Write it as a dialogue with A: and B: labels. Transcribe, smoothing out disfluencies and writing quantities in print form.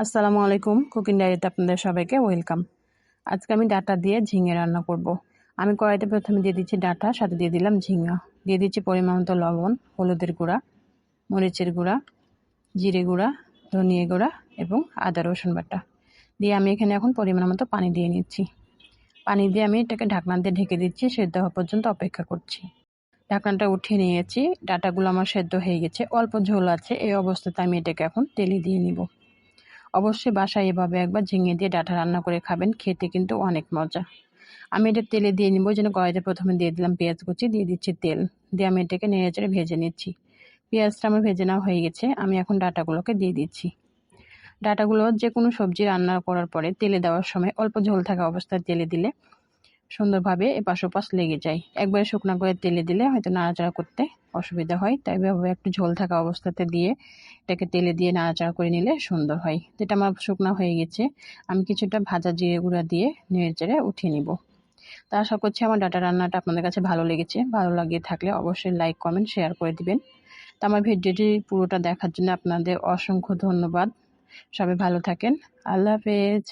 A: আসসালামু আলাইকুম, কুকিং ডায়েরিতে আপনাদের সবাইকে ওয়েলকাম। আজকে আমি ডাঁটা দিয়ে ঝিঙে রান্না করব। আমি কড়াইতে প্রথমে দিয়ে দিচ্ছি ডাঁটা, সাথে দিয়ে দিলাম ঝিঙা, দিয়ে দিচ্ছি পরিমাণ মতো লবণ, হলুদের গুঁড়া, মরিচের গুঁড়া, জিরে গুঁড়া, ধনিয়া গুঁড়া এবং আদা রসুন বাটা দিয়ে আমি এখানে এখন পরিমাণ মতো পানি দিয়ে নিচ্ছি। পানি দিয়ে আমি এটাকে ঢাকনা দিয়ে ঢেকে দিচ্ছি, সেদ্ধ হওয়া পর্যন্ত অপেক্ষা করছি। ঢাকনাটা উঠিয়ে নিয়েছি, ডাঁটাগুলো আমার সেদ্ধ হয়ে গেছে, অল্প ঝোল আছে। এই অবস্থাতে আমি এটাকে এখন তেলে দিয়ে নিব। অবশ্যই বাসায় এভাবে একবার ঝিঙে দিয়ে ডাঁটা রান্না করে খাবেন, খেতে কিন্তু অনেক মজা। আমি এটা তেলে দিয়ে নিব। যেন কড়াইতে প্রথমে দিয়ে দিলাম পেঁয়াজ কুচি, দিয়ে দিচ্ছি তেল, দিয়ে আমি এটাকে নেড়েচেড়ে ভেজে নিচ্ছি। পেঁয়াজটা আমার ভেজে নেওয়া হয়ে গেছে, আমি এখন ডাঁটাগুলোকে দিয়ে দিচ্ছি। ডাঁটাগুলো যে কোনো সবজি রান্না করার পরে তেলে দেওয়ার সময় অল্প ঝোল থাকা অবস্থায় তেলে দিলে সুন্দরভাবে এপাশ ওপাশ লেগে যায়। একবারে শুকনো করে তেলে দিলে হয়তো নাড়াচাড়া করতে অসুবিধা হয়, তাই এভাবে একটু ঝোল থাকা অবস্থাতে দিয়ে এটাকে তেলে দিয়ে নাড়াচাড়া করে নিলে সুন্দর হয়। যেটা আমার শুকনো হয়ে গেছে, আমি কিছুটা ভাজা জিরে গুঁড়া দিয়ে নেড়েচেড়ে উঠিয়ে নিব। তা আশা করছি আমার ডাঁটা রান্নাটা আপনাদের কাছে ভালো লেগেছে। ভালো লাগিয়ে থাকলে অবশ্যই লাইক, কমেন্ট, শেয়ার করে দিবেন। তো আমার ভিডিওটি পুরোটা দেখার জন্য আপনাদের অসংখ্য ধন্যবাদ। সবাই ভালো থাকেন। আল্লাহ হাফেজ।